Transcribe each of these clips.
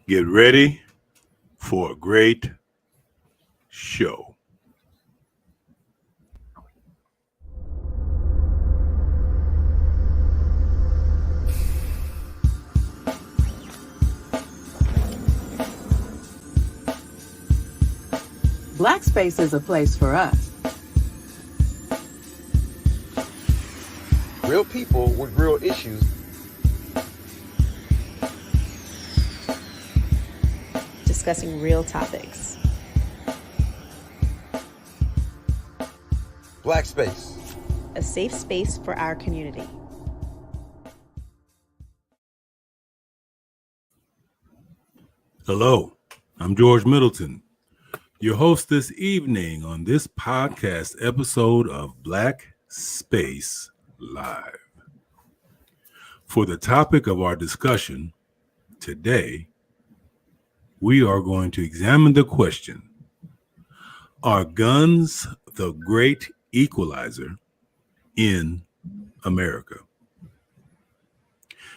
Get ready for a great show. Black space is a place for us. Real people with real issues. Discussing real topics. Black space. A safe space for our community. Hello, I'm George Middleton, your host this evening on this podcast episode of Black Space Live. For the topic of our discussion today, we are going to examine the question, are guns the great equalizer in America?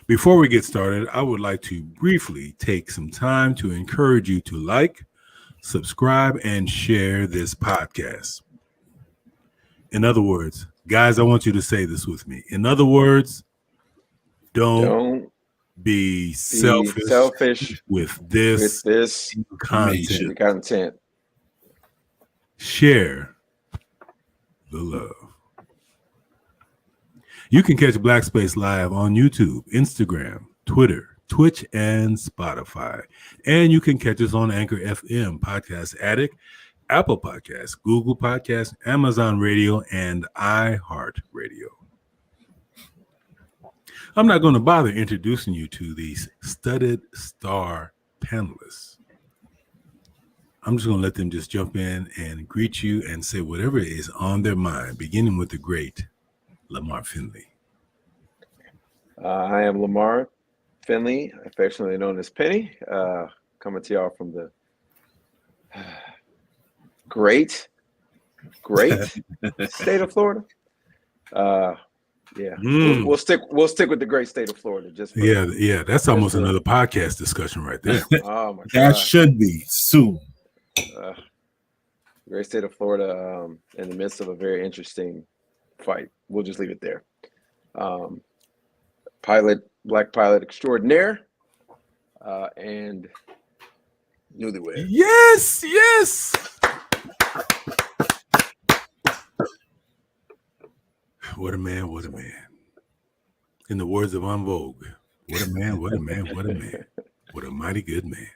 Before we get started, I would like to briefly take some time to encourage you to like, subscribe, and share this podcast. In other words, guys, I want you to say this with me. In other words, don't be selfish with this content. Share the love. You can catch Black Space Live on YouTube, Instagram, Twitter, Twitch, and Spotify. And you can catch us on Anchor FM, Podcast Addict, Apple Podcasts, Google Podcasts, Amazon Radio, and iHeartRadio. I'm not going to bother introducing you to these studded star panelists. I'm just going to let them just jump in and greet you and say whatever is on their mind, beginning with the great Lamar Finley. I am Lamar Finley, affectionately known as Penny, coming to y'all from the great state of Florida. We'll stick with the great state of Florida. That's almost another podcast discussion right there. Oh my God, that should be soon. Great state of Florida, in the midst of a very interesting fight. We'll just leave it there. Black pilot extraordinaire, and newlywed. Yes. What a man. In the words of En Vogue, what a man. What a mighty good man.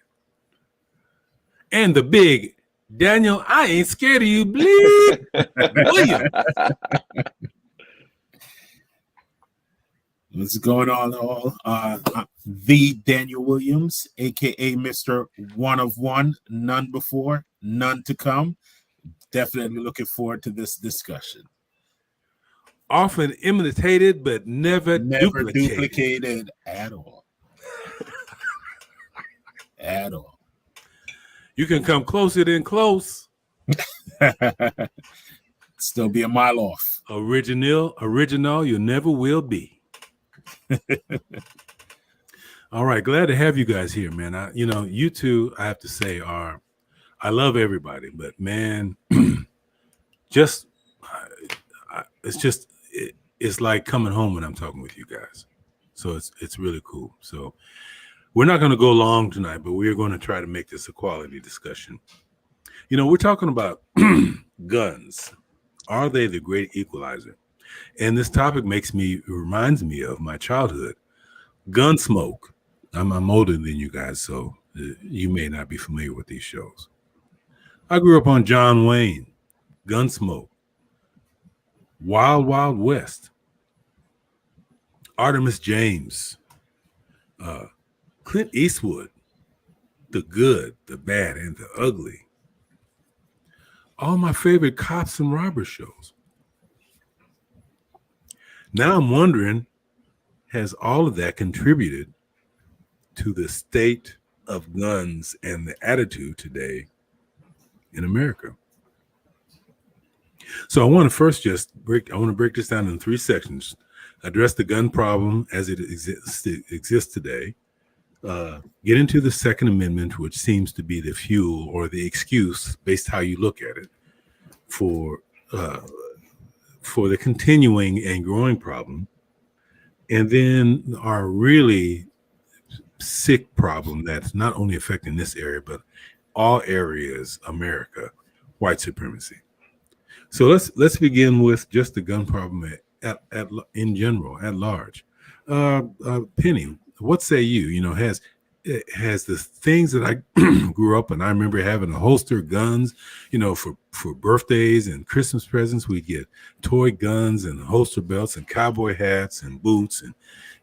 And the big Daniel, I ain't scared of you, bleed. William. What's going on, all? The Daniel Williams, aka Mr. One of One, none before, none to come. Definitely looking forward to this discussion. Often imitated, but never duplicated at all. At all. You can come closer than close. Still be a mile off. Original, you never will be. All right, glad to have you guys here, man. You two, I have to say, I love everybody, but man, it's like coming home when I'm talking with you guys. So it's really cool. So we're not going to go long tonight, but we're going to try to make this a quality discussion. We're talking about guns. Are they the great equalizer? And this topic reminds me of my childhood. Gunsmoke. I'm older than you guys, so you may not be familiar with these shows. I grew up on John Wayne, Gunsmoke, Wild Wild West, Artemis James, Clint Eastwood, The Good, The Bad, and The Ugly. All my favorite cops and robber shows. Now I'm wondering, has all of that contributed to the state of guns and the attitude today in America? So I want to first break this down in 3 sections. Address the gun problem as it exists today. get into the Second Amendment, which seems to be the fuel or the excuse, based how you look at it, for the continuing and growing problem, and then our really sick problem that's not only affecting this area but all areas, America, white supremacy. So let's begin with just the gun problem at in general, at large. Penny, what say you? You know, has the things that I grew up and I remember having a holster guns, you know, for birthdays and Christmas presents, we'd get toy guns and holster belts and cowboy hats and boots, and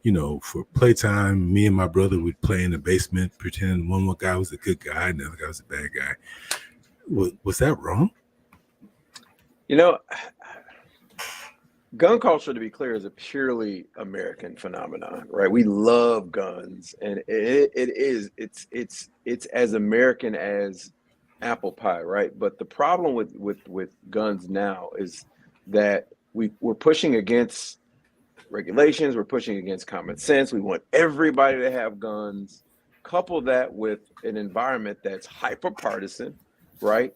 you know, for playtime, me and my brother would play in the basement pretending one guy was a good guy and the other guy was a bad guy. Was that wrong? You know, gun culture, to be clear, is a purely American phenomenon, right? We love guns, and it's as American as apple pie, right? But the problem with guns now is that we're pushing against regulations, we're pushing against common sense. We want everybody to have guns. Couple that with an environment that's hyper partisan, right?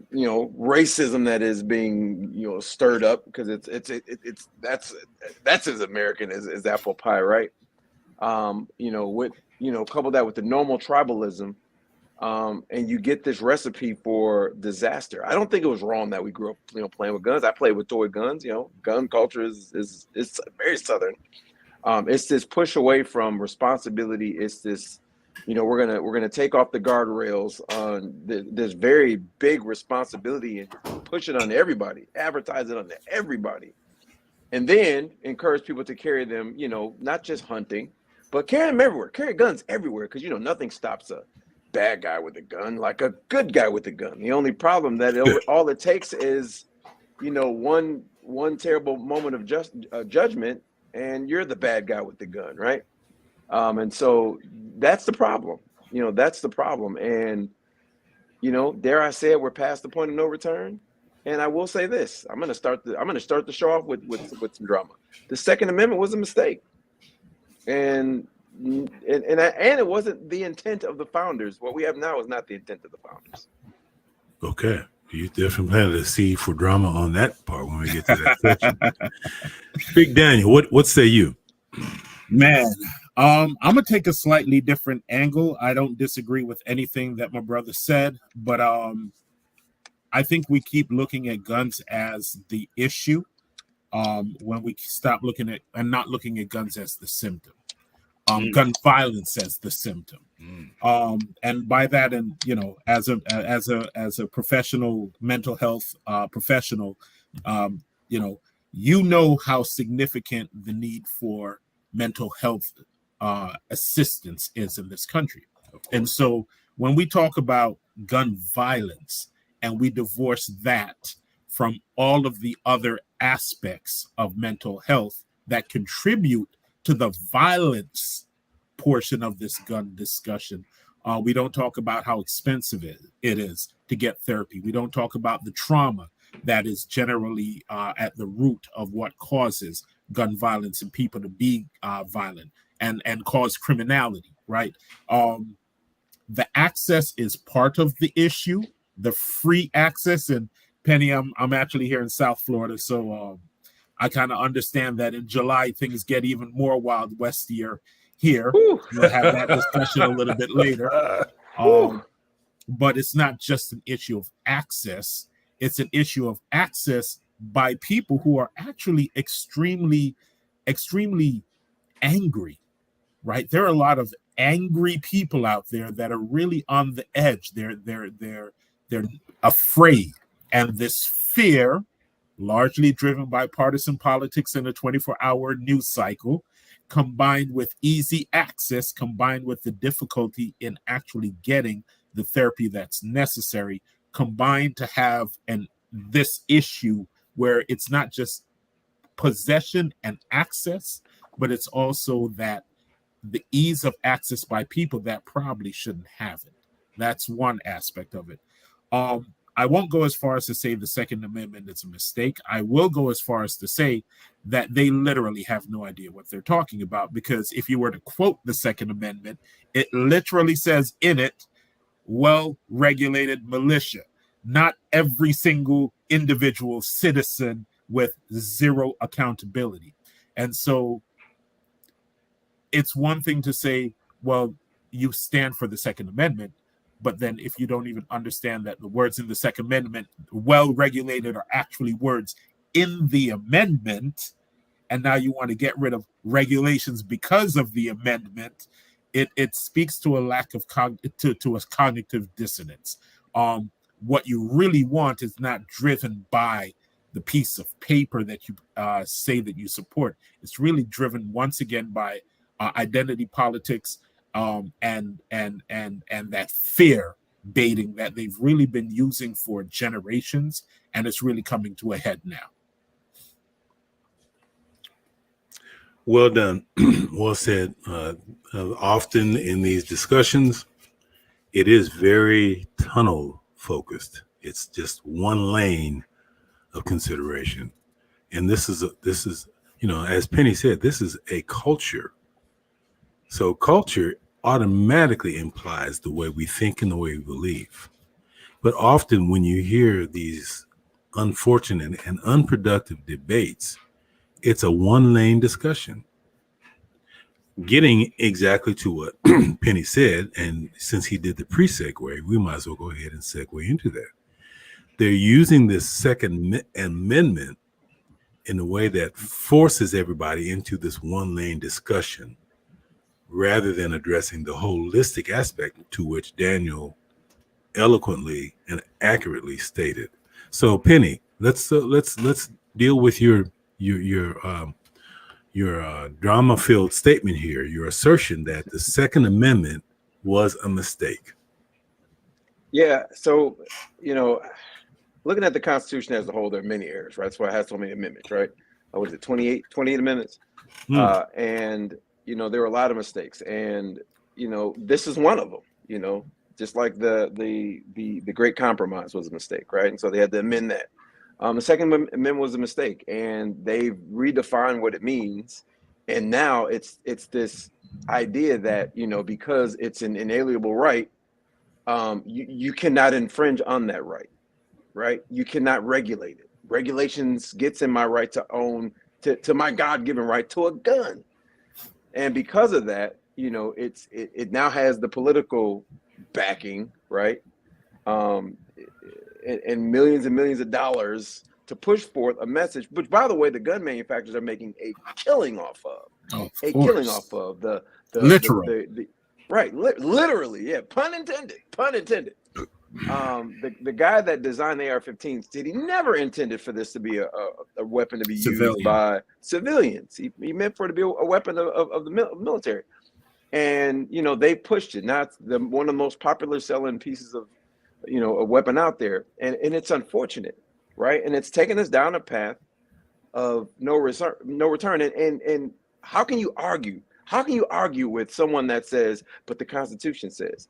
You know, racism that is being, you know, stirred up because that's as American as apple pie, right? You know, couple that with the normal tribalism, and you get this recipe for disaster. I don't think it was wrong that we grew up, you know, playing with guns. I played with toy guns. You know, gun culture is very Southern. It's this push away from responsibility. It's this, you know, we're gonna take off the guardrails on this very big responsibility and push it on everybody, advertise it on everybody, and then encourage people to carry them. You know, not just hunting, but carry them everywhere. Carry guns everywhere because, you know, nothing stops a bad guy with a gun like a good guy with a gun. The only problem that all it takes is, you know, one terrible moment of judgment, and you're the bad guy with the gun, right? And so that's the problem. You know, that's the problem. And, you know, dare I say it, we're past the point of no return. And I will say this: I'm gonna start the show off with some drama. The Second Amendment was a mistake, and it wasn't the intent of the founders. What we have now is not the intent of the founders. Okay. You definitely planted a seed for drama on that part when we get to that section. Big Daniel, what say you? Man, I'm gonna take a slightly different angle. I don't disagree with anything that my brother said, but I think we keep looking at guns as the issue when we stop looking at and not looking at guns as the symptom. Gun violence as the symptom, and by that, and you know, as a professional mental health professional, you know how significant the need for mental health assistance is in this country. And so when we talk about gun violence and we divorce that from all of the other aspects of mental health that contribute to the violence portion of this gun discussion, we don't talk about how expensive it is to get therapy. We don't talk about the trauma that is generally at the root of what causes gun violence and people to be violent and cause criminality, right? The access is part of the issue, the free access. And Penny, I'm actually here in South Florida, so I kind of understand that in July things get even more Wild Westier here. We'll have that discussion a little bit later. But it's not just an issue of access. It's an issue of access by people who are actually extremely, extremely angry, right? There are a lot of angry people out there that are really on the edge. They're afraid. And this fear, largely driven by partisan politics and a 24-hour news cycle, combined with easy access, combined with the difficulty in actually getting the therapy that's necessary, combined to have this issue where it's not just possession and access, but it's also that the ease of access by people that probably shouldn't have it. That's one aspect of it. I won't go as far as to say the Second Amendment is a mistake. I will go as far as to say that they literally have no idea what they're talking about, because if you were to quote the Second Amendment, it literally says in it, well-regulated militia, not every single individual citizen with zero accountability. And so it's one thing to say, well, you stand for the Second Amendment, but then if you don't even understand that the words in the Second Amendment, well-regulated, are actually words in the amendment, and now you want to get rid of regulations because of the amendment, it speaks to a lack of to a cognitive dissonance. What you really want is not driven by the piece of paper that you say that you support. It's really driven once again by identity politics, and that fear baiting that they've really been using for generations, and it's really coming to a head now. Well done. Well said. Often in these discussions, it is very tunnel focused. It's just one lane of consideration. And this is, as Penny said, this is a culture. So culture automatically implies the way we think and the way we believe. But often when you hear these unfortunate and unproductive debates, it's a one-lane discussion. Getting exactly to what Penny said, and since he did the pre-segue, we might as well go ahead and segue into that. They're using this Second Amendment in a way that forces everybody into this one-lane discussion, rather than addressing the holistic aspect to which Daniel eloquently and accurately stated. So, Penny, let's deal with your drama-filled statement here, your assertion that the Second Amendment was a mistake. Yeah. So, looking at the Constitution as a whole, there are many errors, right? That's why it has so many amendments, right? What is it, 28 amendments? And, there were a lot of mistakes. And, this is one of them, just like the Great Compromise was a mistake, right? And so they had to amend that. The Second Amendment was a mistake, and they've redefined what it means. And now it's this idea that, because it's an inalienable right, you cannot infringe on that right? You cannot regulate it. Regulations gets in my right to own, to my God-given right to a gun. And because of that, it now has the political backing, right? And millions of dollars to push forth a message, which, by the way, the gun manufacturers are making a killing off of. Killing off of the right, literally, yeah, pun intended. The guy that designed the AR-15 said he never intended for this to be a weapon to be used by civilians. He meant for it to be a weapon of the military. And they pushed it. Now it's one of the most popular selling pieces of a weapon out there, and it's unfortunate, right? And it's taken us down a path of no return. And how can you argue? How can you argue with someone that says, but the Constitution says,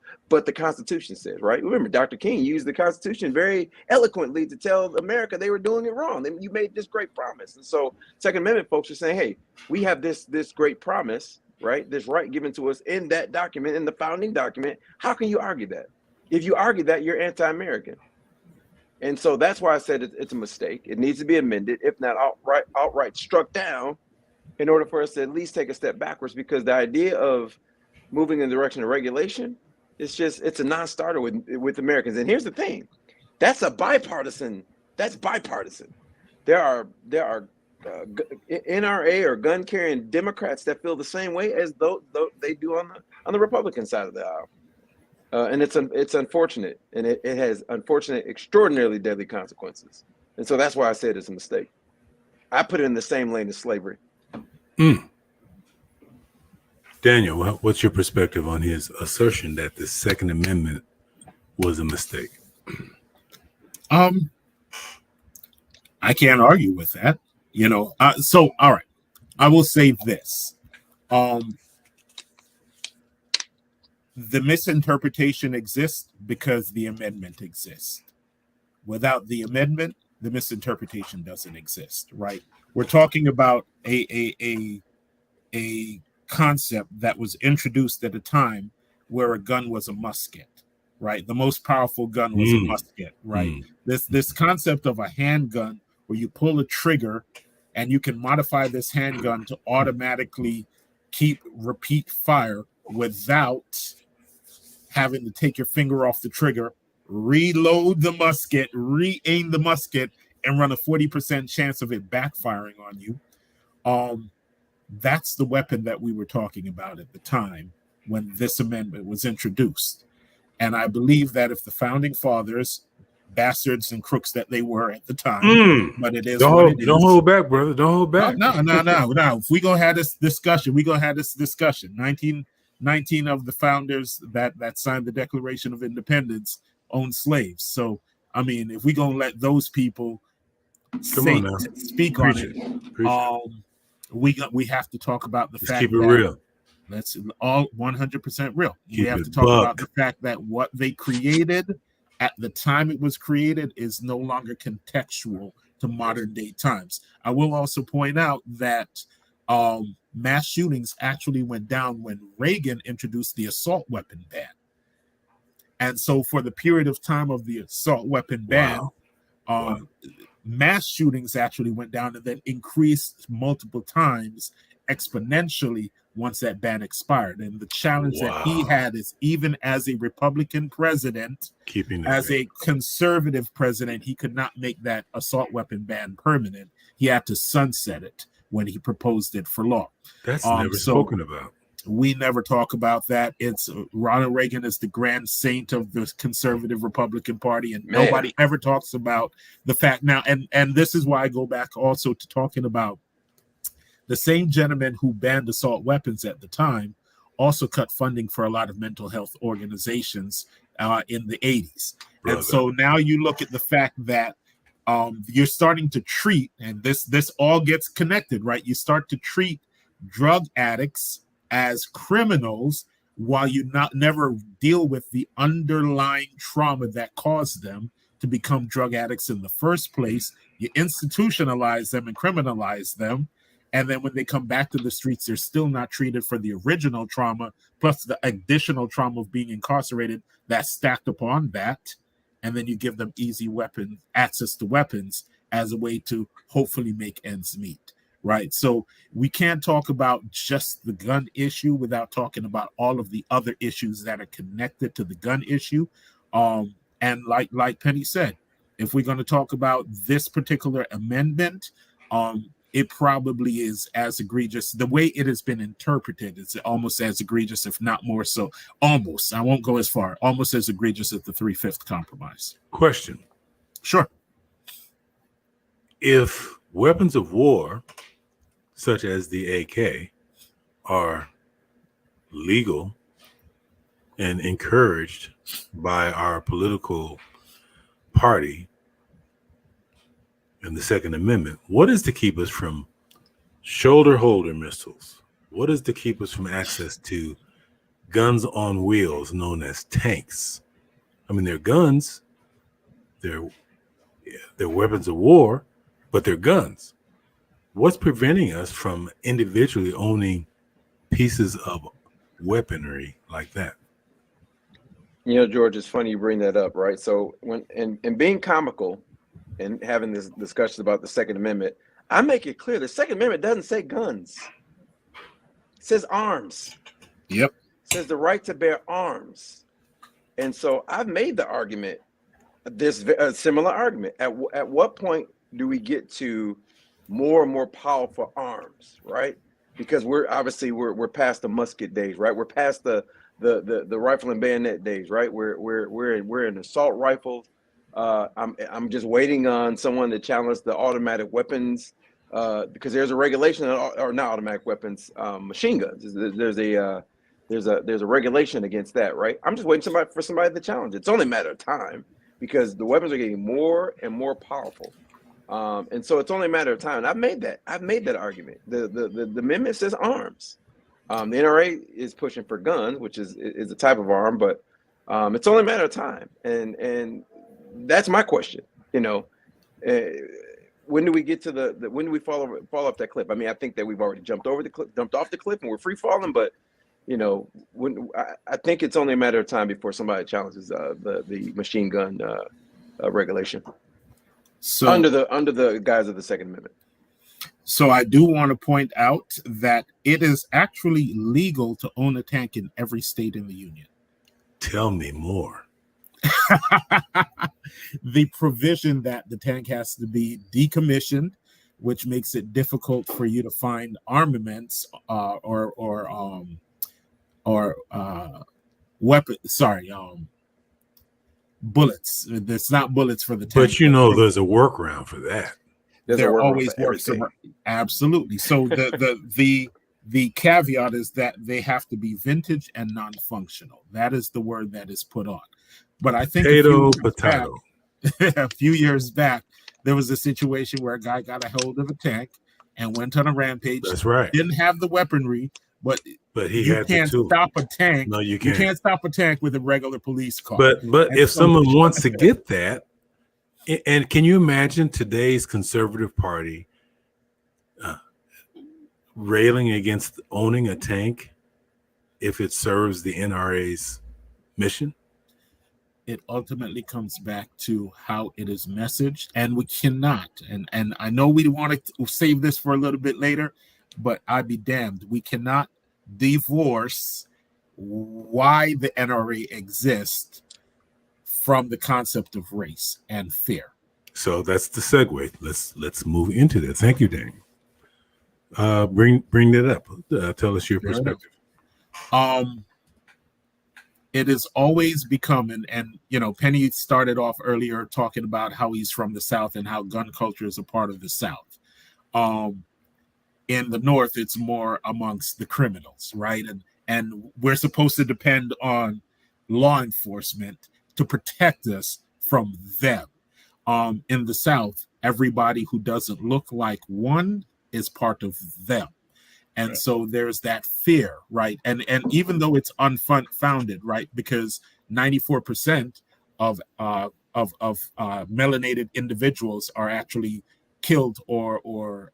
right? Remember, Dr. King used the Constitution very eloquently to tell America they were doing it wrong. And you made this great promise. And so Second Amendment folks are saying, hey, we have this great promise, right? This right given to us in that document, in the founding document. How can you argue that? If you argue that, you're anti-American. And so that's why I said it's a mistake. It needs to be amended, if not outright struck down, in order for us to at least take a step backwards, because the idea of moving in the direction of regulation, it's a non-starter with Americans. And here's the thing, that's bipartisan. There are NRA or gun carrying Democrats that feel the same way as though they do on the Republican side of the aisle. And it's unfortunate, and it has unfortunate, extraordinarily deadly consequences. And so that's why I said it's a mistake. I put it in the same lane as slavery. Daniel, what's your perspective on his assertion that the Second Amendment was a mistake? I can't argue with that, So, all right, I will say this. The misinterpretation exists because the amendment exists. Without the amendment, the misinterpretation doesn't exist, right? We're talking about a concept that was introduced at a time where a gun was a musket, right? The most powerful gun was a musket, right? This concept of a handgun where you pull a trigger and you can modify this handgun to automatically keep repeat fire without having to take your finger off the trigger, reload the musket, re-aim the musket, and run a 40% chance of it backfiring on you. That's the weapon that we were talking about at the time when this amendment was introduced. And I believe that if the founding fathers, bastards and crooks that they were at the time, but it is what it is. Don't hold back, brother. Don't hold back. No. If we're going to have this discussion, we're going to have this discussion. 19 of the founders that signed the Declaration of Independence owned slaves. So, I mean, if we're going to let those people speak on it, we have to talk about the fact keep it that real. That's all 100% real. Keep we have to talk about the fact that what they created at the time it was created is no longer contextual to modern day times. I will also point out that mass shootings actually went down when Reagan introduced the assault weapon ban. And so for the period of time of the assault weapon ban, mass shootings actually went down and then increased multiple times exponentially once that ban expired. And the challenge that he had is, even as a Republican president, as a conservative president, he could not make that assault weapon ban permanent. He had to sunset it when he proposed it for law. That's never spoken about. We never talk about that. It's Ronald Reagan is the grand saint of the conservative Republican Party, and nobody ever talks about the fact now. And this is why I go back also to talking about the same gentleman who banned assault weapons at the time also cut funding for a lot of mental health organizations in the 80s. And so now you look at the fact that you're starting to treat, and this all gets connected, right? You start to treat drug addicts as criminals while you never deal with the underlying trauma that caused them to become drug addicts in the first place. You institutionalize them and criminalize them. And then when they come back to the streets, they're still not treated for the original trauma, plus the additional trauma of being incarcerated that's stacked upon that. And then you give them easy access to weapons as a way to hopefully make ends meet, right? So we can't talk about just the gun issue without talking about all of the other issues that are connected to the gun issue. And like Penny said, if we're going to talk about this particular amendment, it probably is as egregious. The way it has been interpreted is almost as egregious, if not more so. Almost. I won't go as far. Almost as egregious as the 3/5 compromise. Question. Sure. If weapons of war, such as the AK, are legal and encouraged by our political party in the Second Amendment, what is to keep us from shoulder holder missiles? What is to keep us from access to guns on wheels known as tanks? I mean, they're guns, they're weapons of war, but they're guns. What's preventing us from individually owning pieces of weaponry like that? You know, George, it's funny you bring that up, right? So when and being comical and having this discussion about the Second Amendment, I make it clear the Second Amendment doesn't say guns. It says arms. Yep. It says the right to bear arms. And so I've made the argument, a similar argument. At what point do we get to more and more powerful arms, right? Because we're past the musket days, right? We're past the rifle and bayonet days, right? We're in assault rifles. I'm just waiting on someone to challenge the automatic weapons because there's a regulation, or not automatic weapons, machine guns. There's a regulation against that, right? I'm just waiting for somebody to challenge it. It's only a matter of time because the weapons are getting more and more powerful, and so it's only a matter of time. And I've made that argument. The amendment says arms. The NRA is pushing for guns, which is a type of arm, but it's only a matter of time. And that's my question. You know, uh, when do we get to the when do we fall off that cliff? I mean, I think that we've already jumped off the cliff, and we're free falling. But you know, when I think it's only a matter of time before somebody challenges the machine gun regulation So under the guise of the Second Amendment. So I do want to point out that it is actually legal to own a tank in every state in the union. Tell me more. The provision that the tank has to be decommissioned, which makes it difficult for you to find armaments or weapon. Sorry, bullets. It's not bullets for the tank. But you know, there's a workaround for that. There always works. Absolutely. So the caveat is that they have to be vintage and non-functional. That is the word that is put on. But I think potato. A few years back, there was a situation where a guy got a hold of a tank and went on a rampage. That's right. Didn't have the weaponry, but you can't stop a tank. No, you can't. You can't stop a tank with a regular police car. But if someone wants to get that, and can you imagine today's conservative party railing against owning a tank if it serves the NRA's mission? It ultimately comes back to how it is messaged, and we cannot. And I know we want to save this for a little bit later, but I'd be damned. We cannot divorce why the NRA exists from the concept of race and fear. So that's the segue. Let's move into that. Thank you, Daniel. Bring that up. Tell us your perspective. It has always become, and you know, Penny started off earlier talking about how he's from the South and how gun culture is a part of the South. In the North, it's more amongst the criminals, right? And we're supposed to depend on law enforcement to protect us from them. In the South, everybody who doesn't look like one is part of them. And right. So there's that fear, right? And even though it's unfounded, right? Because 94% of melanated individuals are actually killed or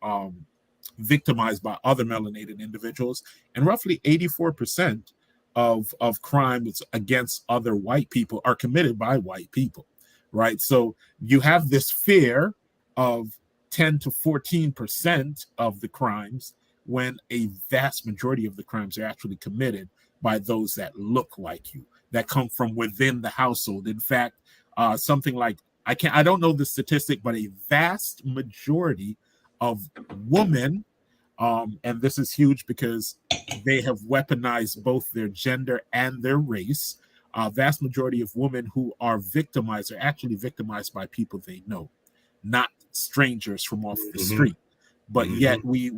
victimized by other melanated individuals, and roughly 84% of crimes against other white people are committed by white people, right? So you have this fear of 10 to 14% of the crimes, when a vast majority of the crimes are actually committed by those that look like you, that come from within the household. In fact, something like, I don't know the statistic, but a vast majority of women, and this is huge because they have weaponized both their gender and their race. A vast majority of women who are victimized are actually victimized by people they know, not strangers from off the street. But yet we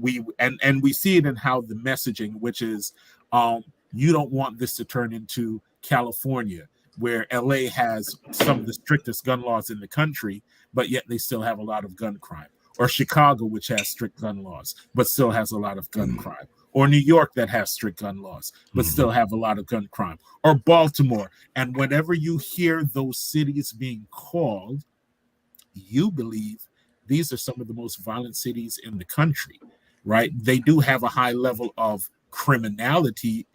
see it in how the messaging, which is you don't want this to turn into California, where LA has some of the strictest gun laws in the country, but yet they still have a lot of gun crime. Or Chicago, which has strict gun laws, but still has a lot of gun crime. Or New York, that has strict gun laws, but still have a lot of gun crime. Or Baltimore. And whenever you hear those cities being called, you believe these are some of the most violent cities in the country, right? They do have a high level of criminality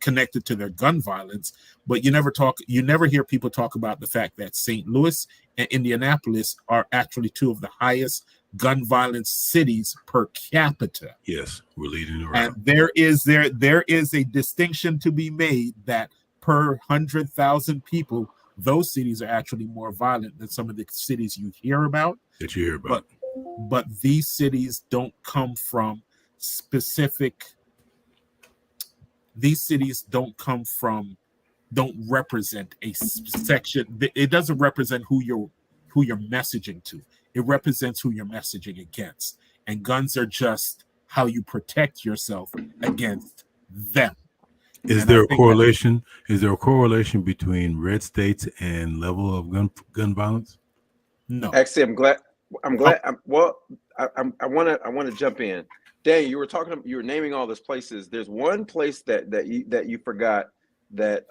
connected to their gun violence, but you never hear people talk about the fact that St. Louis and Indianapolis are actually two of the highest gun violence cities per capita. Yes, we're leading around. And there is a distinction to be made that per 100,000 people, those cities are actually more violent than some of the cities you hear about. But these cities don't come from specific. These cities don't represent a section. It doesn't represent who you're messaging to. It represents who you're messaging against. And guns are just how you protect yourself against them. Is there a correlation? Is there a correlation between red states and level of gun violence? No. Actually, I'm glad. I want to jump in. Dan, you were naming all those places. There's one place that you forgot that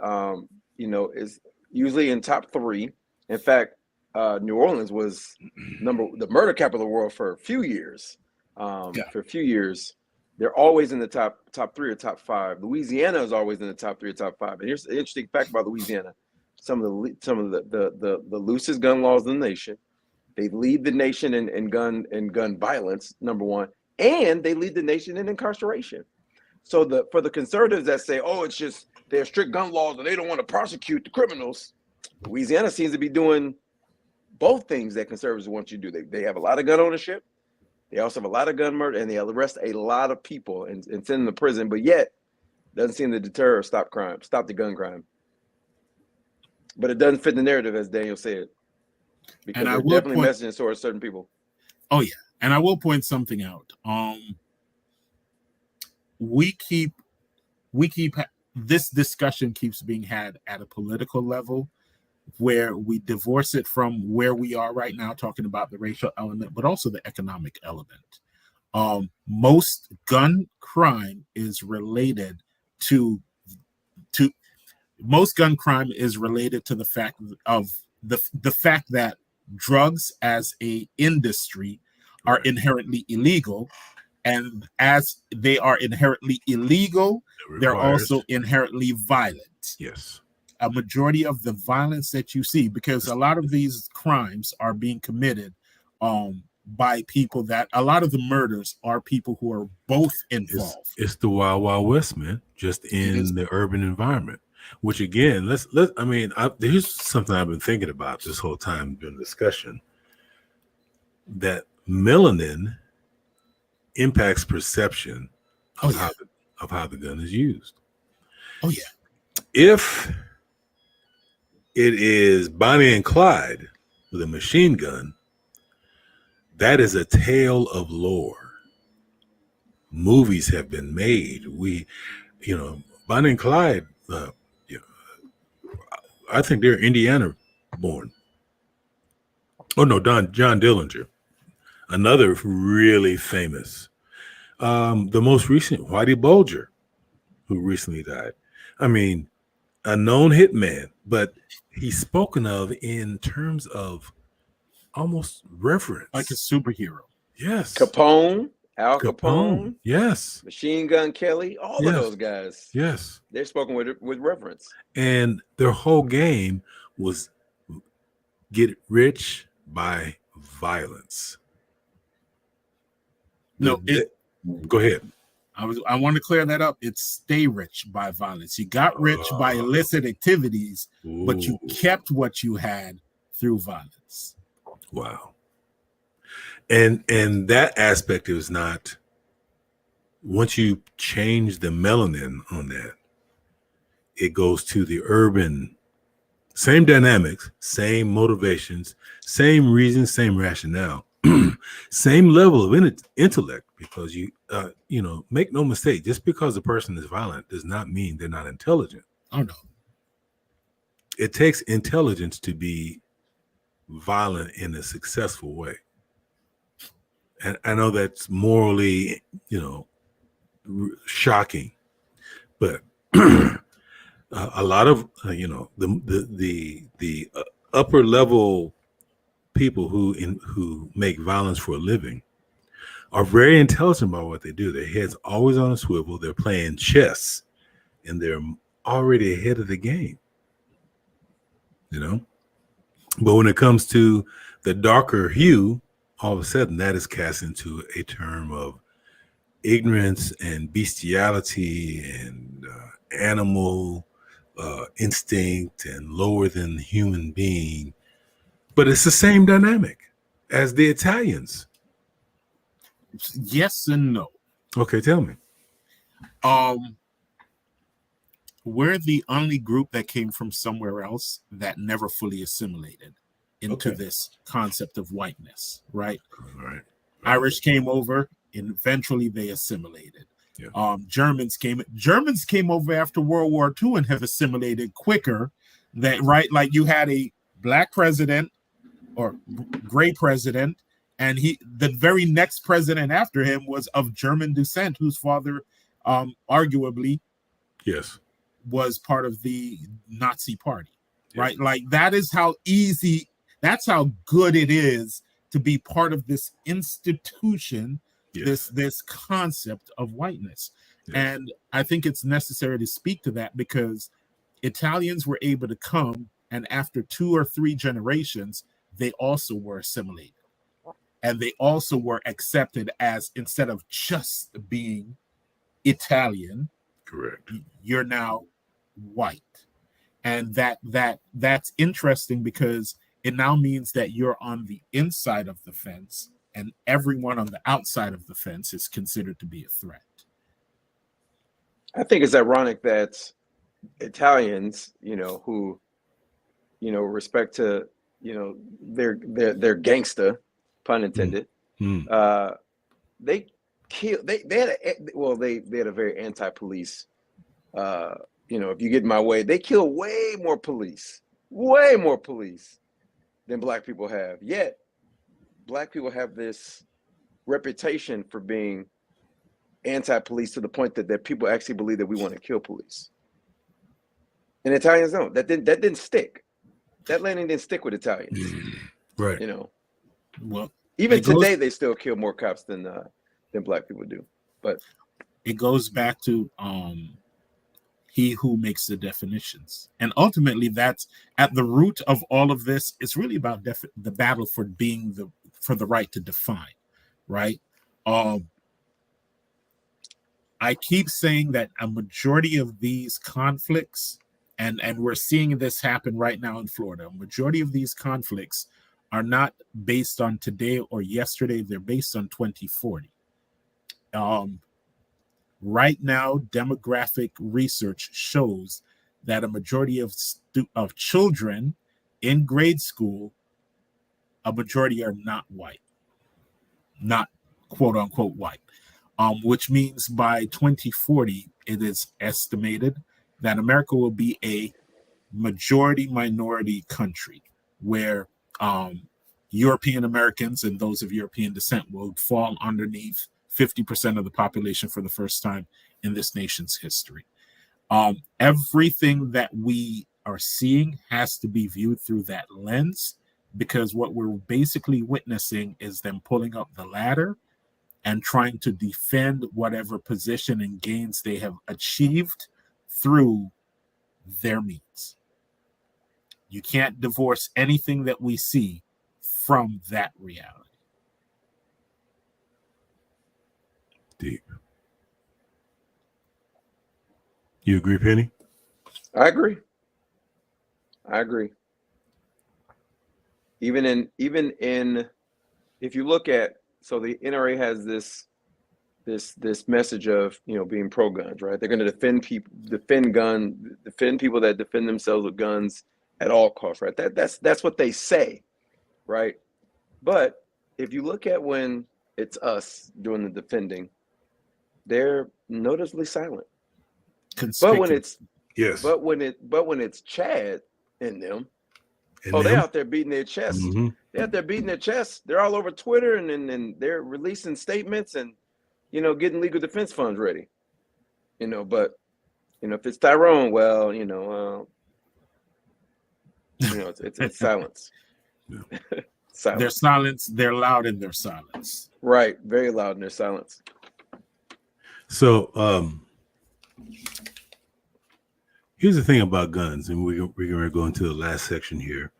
is usually in top 3. In fact, New Orleans was the murder capital of the world for a few years. For a few years, they're always in the top 3 or top 5. Louisiana is always in the top 3 or top 5. And here's an interesting fact about Louisiana: some of the loosest gun laws in the nation. They lead the nation in gun violence, number one, and they lead the nation in incarceration. So for the conservatives that say, oh, it's just they have strict gun laws and they don't want to prosecute the criminals, Louisiana seems to be doing both things that conservatives want you to do. They have a lot of gun ownership. They also have a lot of gun murder, and they arrest a lot of people and send them to prison, but yet doesn't seem to deter or stop the gun crime. But it doesn't fit the narrative, as Daniel said, because they're definitely messaging towards certain people. Oh yeah, and I will point something out. We keep this discussion keeps being had at a political level, where we divorce it from where we are right now, talking about the racial element, but also the economic element. Most gun crime is related to most gun crime is related to the fact of the fact that drugs as a industry are inherently illegal, and as they are inherently illegal, they're also inherently violent. Yes. A majority of the violence that you see, because a lot of these crimes are being committed by people that a lot of the murders are people who are both involved. It's the Wild Wild West, man, just in the urban environment, which again, here's something I've been thinking about this whole time during the discussion, that melanin impacts perception of how the gun is used. Oh yeah. If it is Bonnie and Clyde with a machine gun, that is a tale of lore. Movies have been made. Bonnie and Clyde, I think they're Indiana born. Oh no, John Dillinger, another really famous. The most recent, Whitey Bulger, who recently died. I mean, a known hitman, but he's spoken of in terms of almost reverence, like a superhero. Yes. Al Capone. Yes. Machine Gun Kelly. All of those guys. Yes. They're spoken with reverence. And their whole game was get rich by violence. No, go ahead. I want to clear that up. It's stay rich by violence. You got rich by illicit activities, but you kept what you had through violence. Wow. And that aspect is not, once you change the melanin on that, it goes to the urban, same dynamics, same motivations, same reasons, same rationale, same level of intellect, because make no mistake, just because a person is violent does not mean they're not intelligent. Oh no. It takes intelligence to be violent in a successful way. And I know that's morally, shocking, but a lot of the upper level people who make violence for a living are very intelligent about what they do. Their head's always on a swivel. They're playing chess, and they're already ahead of the game. But when it comes to the darker hue, all of a sudden that is cast into a term of ignorance and bestiality and animal instinct and lower than human being. But it's the same dynamic as the Italians. Yes and no. Okay, tell me. We're the only group that came from somewhere else that never fully assimilated into this concept of whiteness, right? Right. Irish came over, and eventually they assimilated. Yeah. Germans came over after World War II and have assimilated quicker. Right? Like you had a black president or gray president, and the very next president after him was of German descent, whose father arguably was part of the Nazi party, right? Like that is how easy That's how good it is to be part of this institution, Yes. this concept of whiteness. Yes. And I think it's necessary to speak to that because Italians were able to come, and after 2 or 3 generations, they also were assimilated. And they also were accepted as, instead of just being Italian, Correct. you're now white. And that's interesting because it now means that you're on the inside of the fence, and everyone on the outside of the fence is considered to be a threat. I think it's ironic that Italians, who, respect to, their gangsta, pun intended, they killed. They had a very anti-police. If you get in my way, they kill way more police than Black people have. Yet, Black people have this reputation for being anti-police to the point that people actually believe that we want to kill police. And Italians don't. That didn't stick. That landing didn't stick with Italians. Right. Well, even today they still kill more cops than Black people do. But it goes back to he who makes the definitions, and ultimately that's at the root of all of this. It's really about the battle for the right to define, right? I keep saying that a majority of these conflicts, and we're seeing this happen right now in Florida, a majority of these conflicts are not based on today or yesterday. They're based on 2040. Right now, demographic research shows that a majority of children in grade school, a majority are not white, not quote unquote white, which means by 2040, it is estimated that America will be a majority minority country where European Americans and those of European descent will fall underneath 50% of the population for the first time in this nation's history. Everything that we are seeing has to be viewed through that lens, because what we're basically witnessing is them pulling up the ladder and trying to defend whatever position and gains they have achieved through their means. You can't divorce anything that we see from that reality. Deep. You agree, Penny? I agree. Even in if you look at, so the NRA has this message of being pro guns, right? They're going to defend people that defend themselves with guns at all costs, right? That's what they say, right? But if you look at when it's us doing the defending, they're noticeably silent. But when it's Chad and them, they're out there beating their chest. Mm-hmm. They're out there beating their chest. They're all over Twitter and they're releasing statements and getting legal defense funds ready. But if it's Tyrone, well, it's silence. Yeah. Silence. Their silence, they're loud in their silence. Right, very loud in their silence. So here's the thing about guns, and we're going to go into the last section here.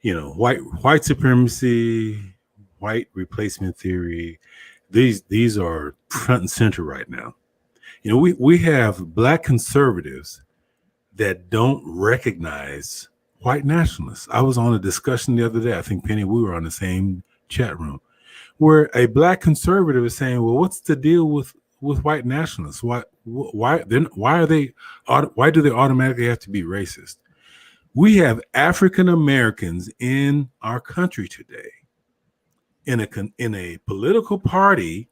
White supremacy, white replacement theory. These are front and center right now. We have Black conservatives that don't recognize white nationalists. I was on a discussion the other day. I think, Penny, we were on the same chat room, where a Black conservative is saying, well, what's the deal with white nationalists? Why do they automatically have to be racist? We have African Americans in our country today in a political party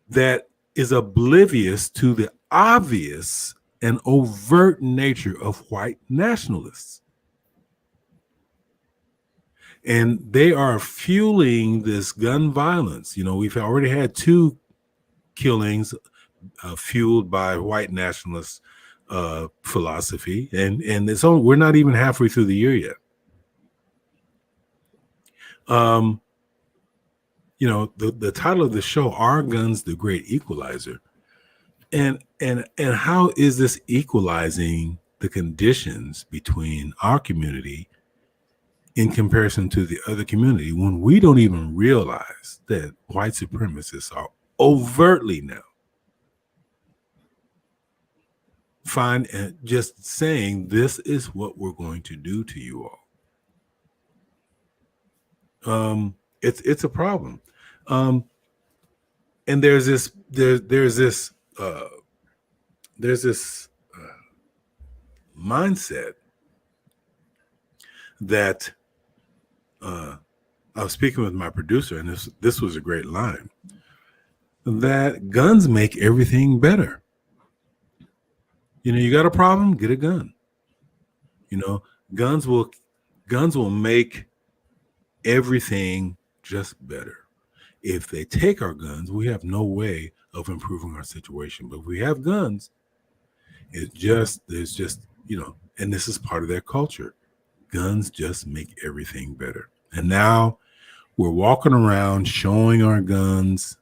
that is oblivious to the obvious and overt nature of white nationalists. And they are fueling this gun violence. We've already had 2 killings fueled by white nationalist philosophy, and we're not even halfway through the year yet. You know, the title of the show, Are Guns the Great Equalizer? And how is this equalizing the conditions between our community in comparison to the other community when we don't even realize that white supremacists are overtly now fine and just saying this is what we're going to do to you all. It's a problem. And there's this mindset that I was speaking with my producer, and this was a great line, that guns make everything better. You know, you got a problem, get a gun. You know, guns will make everything just better. If they take our guns, we have no way of improving our situation. But if we have guns, there's just, you know, and this is part of their culture. Guns just make everything better. And now we're walking around showing our guns.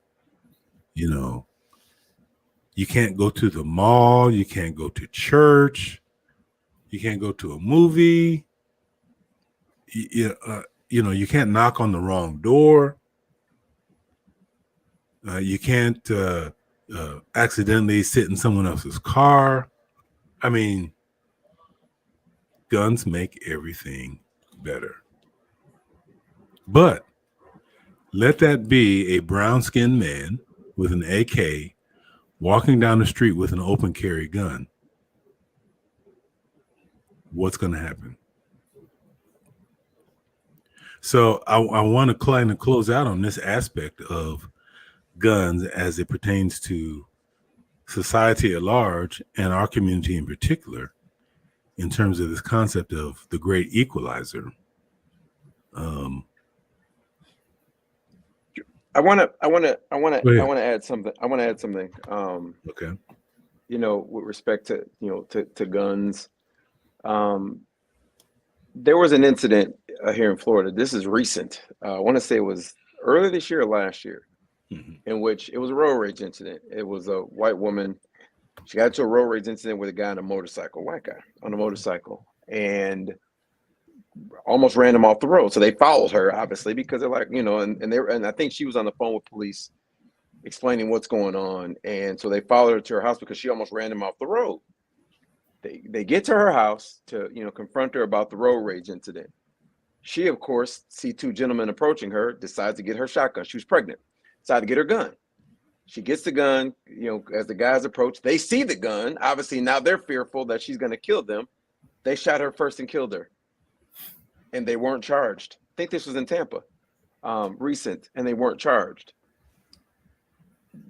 You know, you can't go to the mall, you can't go to church, you can't go to a movie. You know, you can't knock on the wrong door. You can't accidentally sit in someone else's car. I mean, guns make everything better. But let that be a brown-skinned man with an AK walking down the street with an open carry gun. What's going to happen? So I want to kind of close out on this aspect of guns as it pertains to society at large and our community in particular, in terms of this concept of the great equalizer. I want to add something. Okay. You know, with respect to, you know, to guns. There was an incident here in Florida. This is recent. I want to say it was earlier this year or last year, in which it was a road rage incident. It was a white woman. She got into a road rage incident with a guy on a motorcycle, white guy on a motorcycle, and almost ran him off the road. So they followed her, obviously, because they're like, you know, and I think she was on the phone with police explaining what's going on. And so they followed her to her house because she almost ran him off the road. They get to her house to, you know, confront her about the road rage incident. She, of course, see two gentlemen approaching her, decides to get her shotgun. She was pregnant, decided to get her gun. She gets the gun, you know, as the guys approach, they see the gun. Obviously, now they're fearful that she's going to kill them. They shot her first and killed her. And they weren't charged. I think this was in Tampa, recent, and they weren't charged.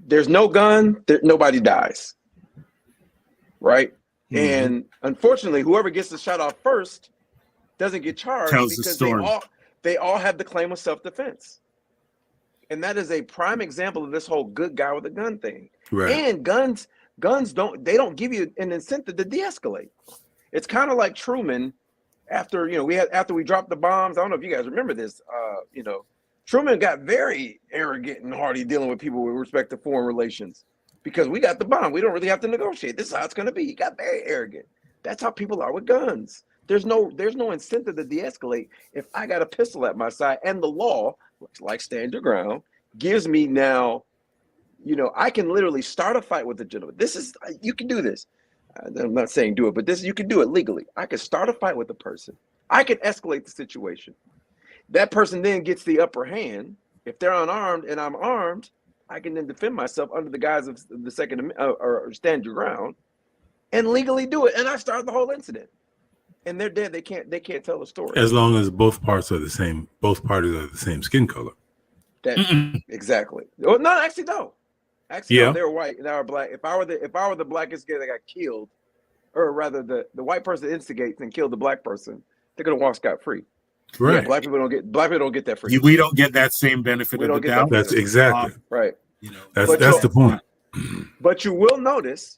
There's no gun, nobody dies, right? And unfortunately, whoever gets the shot off first doesn't get charged because they all have the claim of self-defense. And that is a prime example of this whole good guy with a gun thing. Right. And guns don't give you an incentive to de-escalate. It's kind of like Truman after we dropped the bombs. I don't know if you guys remember this. You know, Truman got very arrogant and hardy dealing with people with respect to foreign relations. Because we got the bomb. We don't really have to negotiate. This is how it's going to be. He got very arrogant. That's how people are with guns. There's no incentive to de-escalate if I got a pistol at my side, and the law, like stand your ground, gives me now, you know, I can literally start a fight with the gentleman. You can do this. I'm not saying do it, but you can do it legally. I can start a fight with the person. I can escalate the situation. That person then gets the upper hand. If they're unarmed and I'm armed, I can then defend myself under the guise of the second or stand your ground and legally do it. And I start the whole incident. And they're dead. They can't tell the story. As long as both parties are the same skin color. Exactly. Well, no, actually, no. Actually, no, they were white and they were black. If I were the blackest guy that got killed, or rather the white person instigates and killed the black person, they're gonna walk scot-free. Right. Yeah, black people don't get that free. We don't get that same benefit of the doubt. That's exactly right. You know, that's the point. But you will notice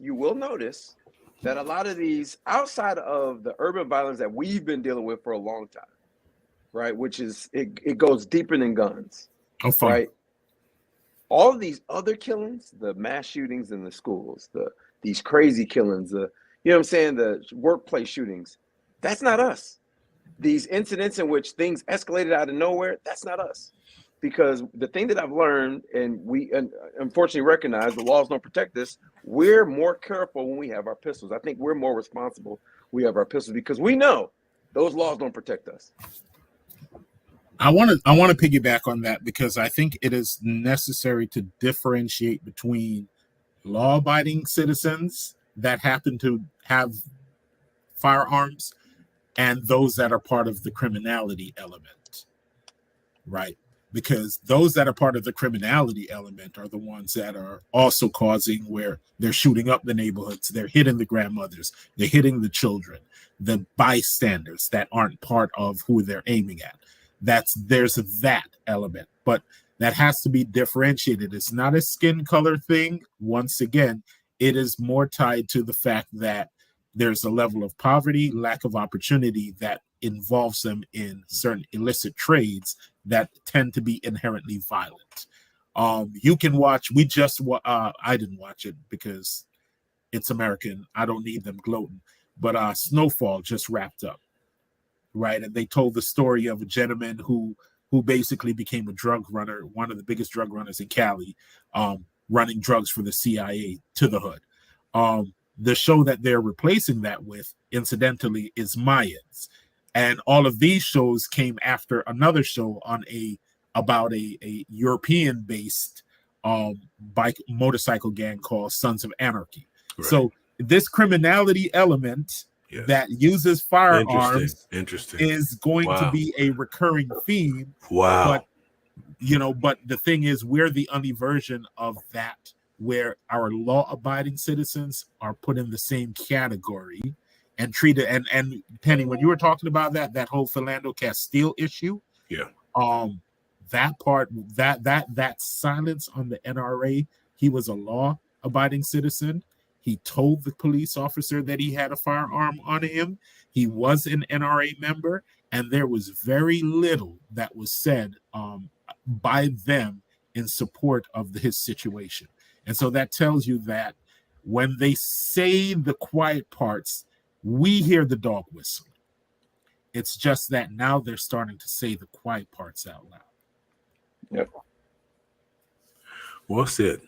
that a lot of these outside of the urban violence that we've been dealing with for a long time, right? Which is it goes deeper than guns, I'm fine. right? All of these other killings, the mass shootings in the schools, these crazy killings, you know what I'm saying, the workplace shootings, that's not us. These incidents in which things escalated out of nowhere, that's not us. Because the thing that I've learned, and we unfortunately recognize the laws don't protect us, we're more careful when we have our pistols. I think we're more responsible when we have our pistols because we know those laws don't protect us. I want to piggyback on that because I think it is necessary to differentiate between law-abiding citizens that happen to have firearms and those that are part of the criminality element, right? Because those that are part of the criminality element are the ones that are also causing where they're shooting up the neighborhoods, they're hitting the grandmothers, they're hitting the children, the bystanders that aren't part of who they're aiming at. There's that element, but that has to be differentiated. It's not a skin color thing. Once again, it is more tied to the fact that there's a level of poverty, lack of opportunity that involves them in certain illicit trades that tend to be inherently violent. You can watch, I didn't watch it because it's American. I don't need them gloating, but Snowfall just wrapped up. Right, and they told the story of a gentleman who basically became a drug runner, one of the biggest drug runners in Cali, running drugs for the CIA to the hood. The show that they're replacing that with, incidentally, is Mayans, and all of these shows came after another show about a European-based motorcycle gang called Sons of Anarchy. Right. So this criminality element. Yes. That uses firearms is going to be a recurring theme. Wow. But the thing is, we're the only version of that where our law-abiding citizens are put in the same category and treated. And Penny, when you were talking about that whole Philando Castile issue, that part, that silence on the NRA, he was a law-abiding citizen. He told the police officer that he had a firearm on him. He was an NRA member, and there was very little that was said by them in support of his situation. And so that tells you that when they say the quiet parts, we hear the dog whistle. It's just that now they're starting to say the quiet parts out loud. Yep. Well said.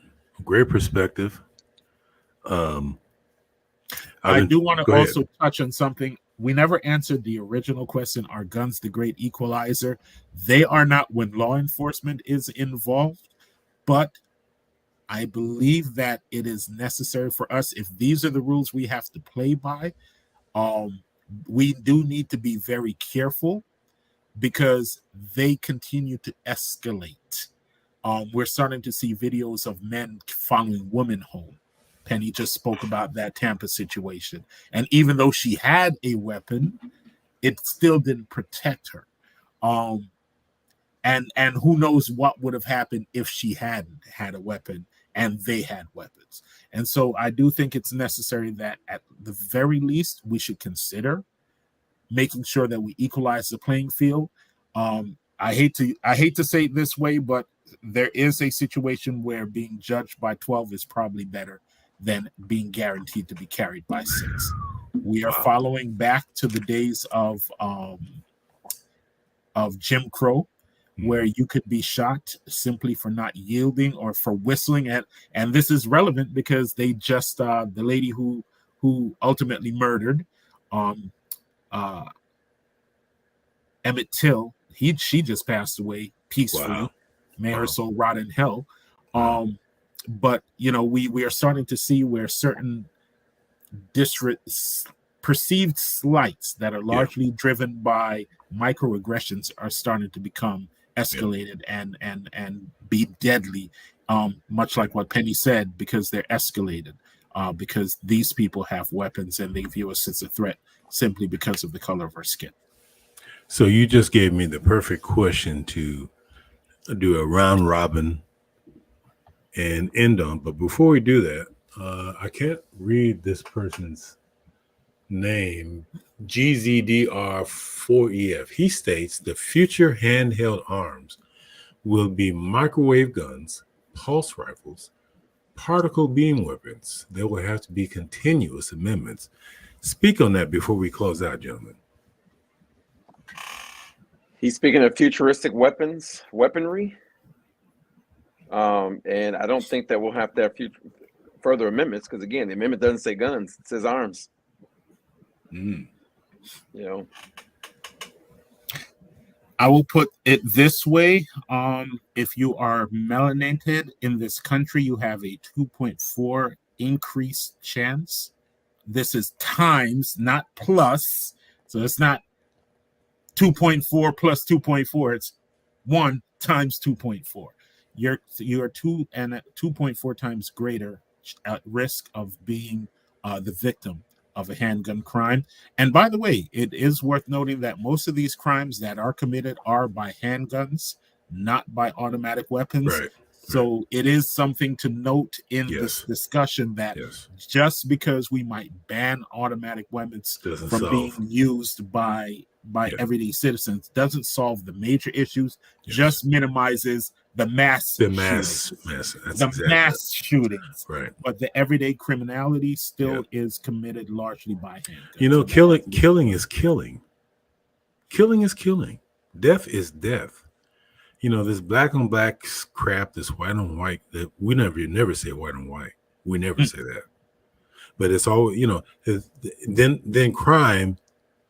Great perspective. I do want to also touch on something. We never answered the original question. Are guns the great equalizer? They are not when law enforcement is involved, but I believe that it is necessary for us, if these are the rules we have to play by, we do need to be very careful because they continue to escalate. We're starting to see videos of men following women home. Penny just spoke about that Tampa situation. And even though she had a weapon, it still didn't protect her. And who knows what would have happened if she hadn't had a weapon and they had weapons. And so I do think it's necessary that at the very least, we should consider making sure that we equalize the playing field. I hate to say it this way, but there is a situation where being judged by 12 is probably better than being guaranteed to be carried by 6. We are following back to the days of Jim Crow, where you could be shot simply for not yielding or for whistling at. And this is relevant because they just the lady who ultimately murdered Emmett Till, she just passed away peacefully. Wow. May her soul rot in hell. But we are starting to see where certain perceived slights that are largely driven by microaggressions are starting to become escalated and be deadly, much like what Penny said, because they're escalated, because these people have weapons and they view us as a threat simply because of the color of our skin. So you just gave me the perfect question to do a round robin and end on. But before we do that, I can't read this person's name. GZDR4EF. He states the future handheld arms will be microwave guns, pulse rifles, particle beam weapons. There will have to be continuous amendments. Speak on that before we close out, gentlemen. He's speaking of futuristic weaponry. And I don't think that we'll have to have further amendments because, again, the amendment doesn't say guns, it says arms. I will put it this way. If you are melanated in this country, you have a 2.4 increased chance. This is times, not plus. So it's not 2.4 plus 2.4. It's 1 times 2.4. You're 2.4 times greater at risk of being the victim of a handgun crime. And by the way, it is worth noting that most of these crimes that are committed are by handguns, not by automatic weapons. Right. So it is something to note in this discussion that just because we might ban automatic weapons from being used by everyday citizens doesn't solve the major issues, just minimizes the mass shootings. Right. But the everyday criminality still is committed largely by handguns. You know, killing is killing. Killing is killing. Death is death. You know, this black on black crap, this white on white, that we never say white on white. We never say that. But it's all, you know, then crime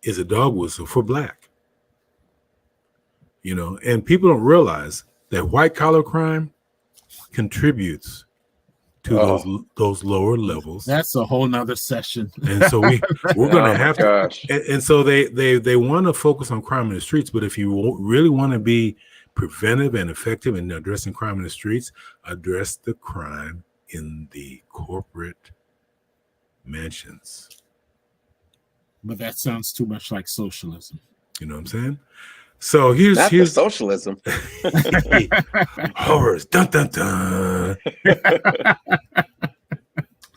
is a dog whistle for black. You know, and people don't realize that white collar crime contributes to those lower levels. That's a whole nother session. And so we're going to have to. And so they want to focus on crime in the streets. But if you really want to be preventive and effective in addressing crime in the streets, address the crime in the corporate mansions. But that sounds too much like socialism. You know what I'm saying? So here's socialism. Horrors. Dun dun dun.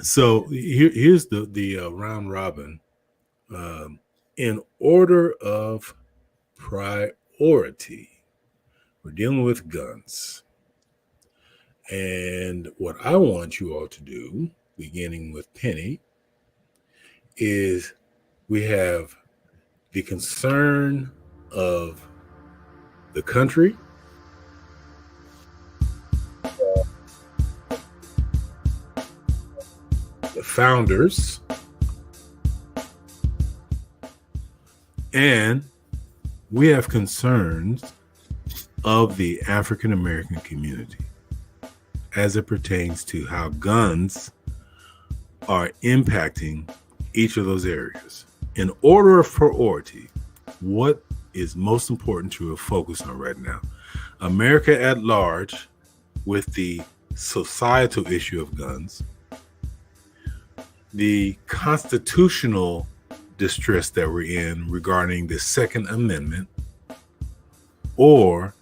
So here's the round robin. In order of priority, we're dealing with guns. And what I want you all to do, beginning with Penny, is we have the concern of the country, the founders, and we have concerns of the African American community as it pertains to how guns are impacting each of those areas. In order of priority, what is most important to focus on right now? America at large, with the societal issue of guns, the constitutional distress that we're in regarding the Second Amendment, or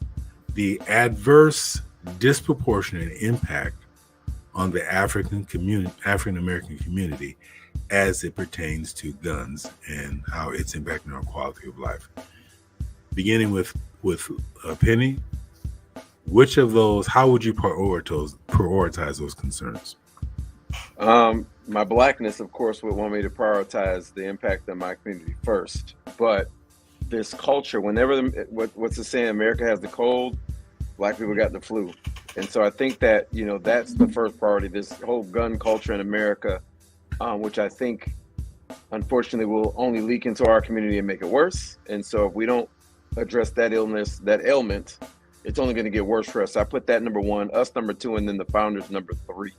the adverse, disproportionate impact on the African American community as it pertains to guns and how it's impacting our quality of life. Beginning with Penny, which of those, how would you prioritize those concerns? My blackness, of course, would want me to prioritize the impact on my community first. But this culture, whenever what's the saying? America has the cold, black people got the flu. And so I think that, you know, that's the first priority, this whole gun culture in America, which I think, unfortunately, will only leak into our community and make it worse. And so if we don't address that ailment, it's only going to get worse for us. So I put that number one, us number two, and then the founders number three.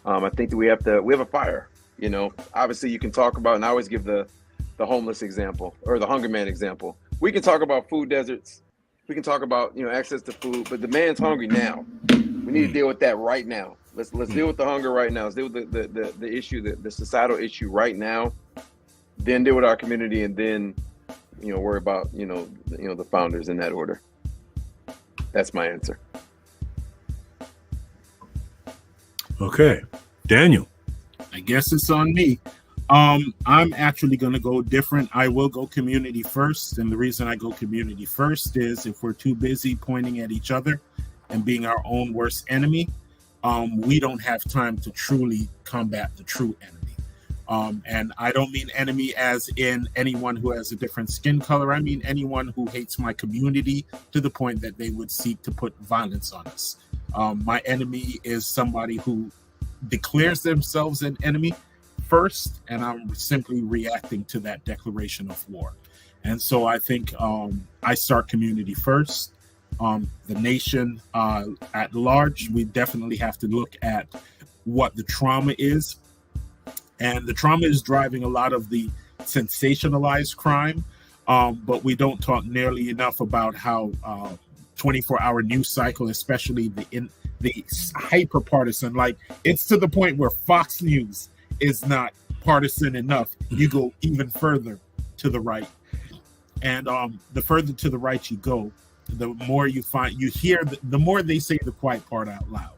I think that we have a fire. You know, obviously you can talk about, and I always give the homeless example or the Hunger Man example. We can talk about food deserts. We can talk about, you know, access to food, but the man's hungry now. We need to deal with that right now. Let's deal with the hunger right now. Let's deal with the issue, the societal issue right now. Then deal with our community, and then, you know, worry about, you know, the founders in that order. That's my answer. Okay, Daniel. I guess it's on me. I'm actually going to go different. I will go community first, and the reason I go community first is if we're too busy pointing at each other and being our own worst enemy, we don't have time to truly combat the true enemy. And I don't mean enemy as in anyone who has a different skin color. I mean anyone who hates my community to the point that they would seek to put violence on us. My enemy is somebody who declares themselves an enemy first, and I'm simply reacting to that declaration of war. And so I think I start community first. The nation at large, we definitely have to look at what the trauma is. And the trauma is driving a lot of the sensationalized crime, but we don't talk nearly enough about how 24-hour news cycle, especially the hyper partisan, like it's to the point where Fox News is not partisan enough. You go even further to the right, and the further to the right you go, the more you hear the more they say the quiet part out loud,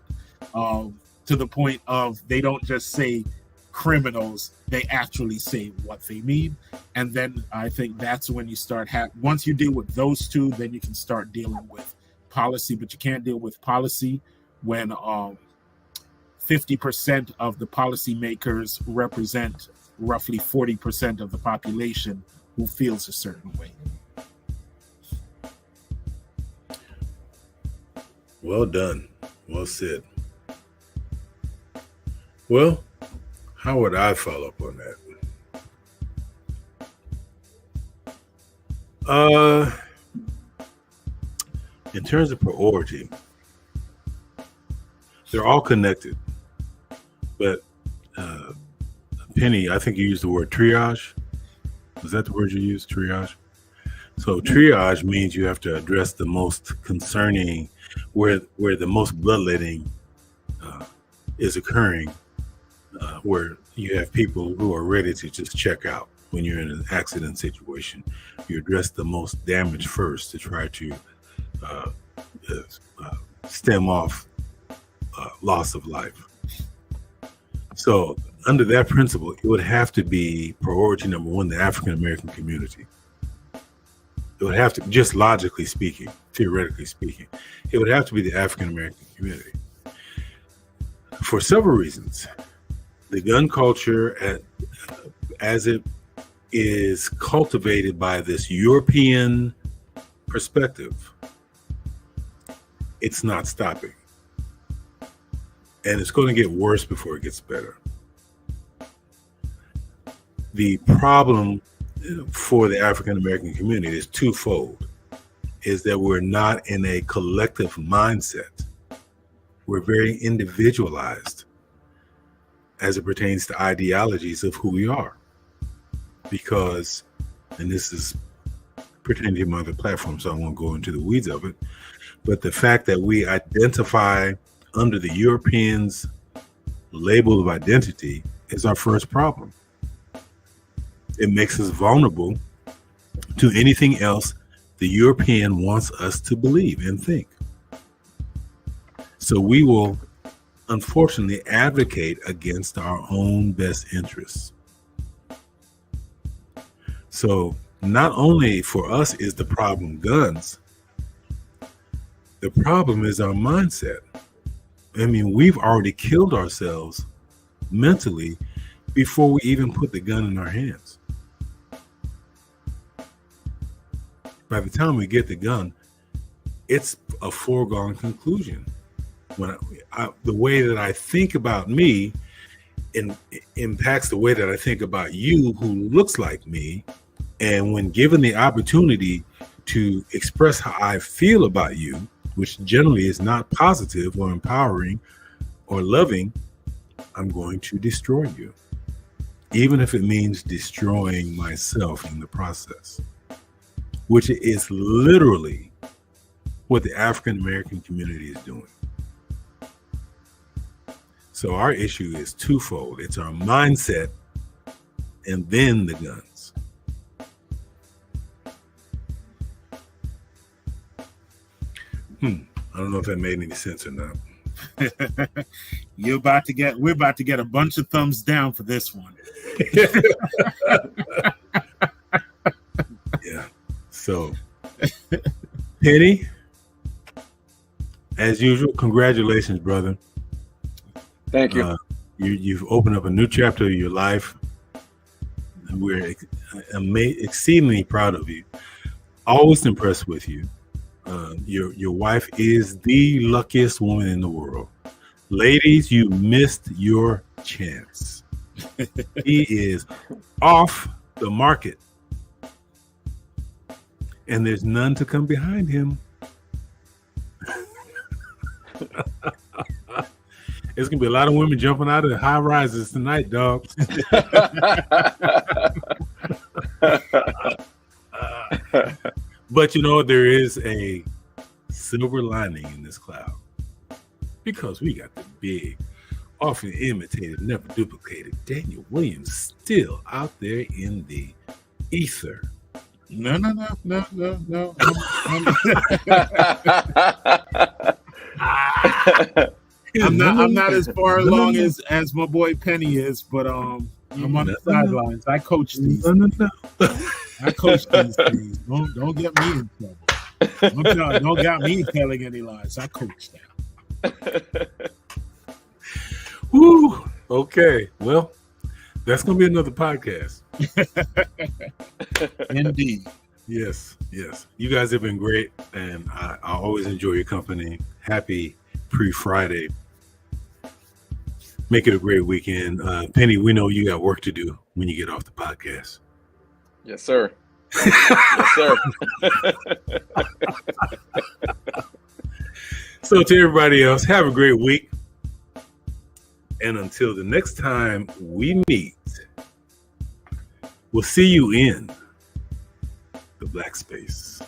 to the point of they don't just say criminals, they actually say what they mean. And then I think that's when you start once you deal with those two, then you can start dealing with policy. But you can't deal with policy when 50% of the policymakers represent roughly 40% of the population who feels a certain way. Well done. Well said. Well, how would I follow up on that? In terms of priority, they're all connected. But Penny, I think you used the word triage. Was that the word you used, triage? So triage means you have to address the most concerning, where the most bloodletting is occurring, where you have people who are ready to just check out when you're in an accident situation. You address the most damage first to try to stem off loss of life. So under that principle, it would have to be priority number one, the African American community. It would have to, just logically speaking, theoretically speaking, it would have to be the African American community. For several reasons. The gun culture, as it is cultivated by this European perspective, it's not stopping. And it's going to get worse before it gets better. The problem for the African American community is twofold, is that we're not in a collective mindset. We're very individualized as it pertains to ideologies of who we are. Because, and this is pertaining to my other platform, so I won't go into the weeds of it, but the fact that we identify under the Europeans' label of identity is our first problem. It makes us vulnerable to anything else the European wants us to believe and think. So we will unfortunately advocate against our own best interests. So not only for us is the problem guns, the problem is our mindset. I mean, we've already killed ourselves mentally before we even put the gun in our hands. By the time we get the gun, it's a foregone conclusion. When the way that I think about me impacts the way that I think about you, who looks like me. And when given the opportunity to express how I feel about you, which generally is not positive or empowering or loving, I'm going to destroy you, even if it means destroying myself in the process, which is literally what the African American community is doing. So our issue is twofold. It's our mindset and then the guns. I don't know if that made any sense or not. we're about to get a bunch of thumbs down for this one. Yeah. So, Penny, as usual, congratulations, brother. Thank you. You've opened up a new chapter of your life. And we're exceedingly proud of you. Always impressed with you. Your wife is the luckiest woman in the world. Ladies, you missed your chance. He is off the market. And there's none to come behind him. There's gonna be a lot of women jumping out of the high rises tonight, dog. But you know, there is a silver lining in this cloud, because we got the big, often imitated, never duplicated Daniel Williams still out there in the ether. No. I'm not as far along as my boy Penny is, but I'm on the sidelines. I coach these. I coach these things. Don't get me in trouble. Don't got me telling any lies. I coach now. Woo. Okay. Well, that's gonna be another podcast. Indeed. Yes. You guys have been great, and I always enjoy your company. Happy pre-Friday. Make it a great weekend. Penny, we know you got work to do when you get off the podcast. Yes, sir. Yes, sir. So to everybody else, have a great week. And until the next time we meet, we'll see you in the black space.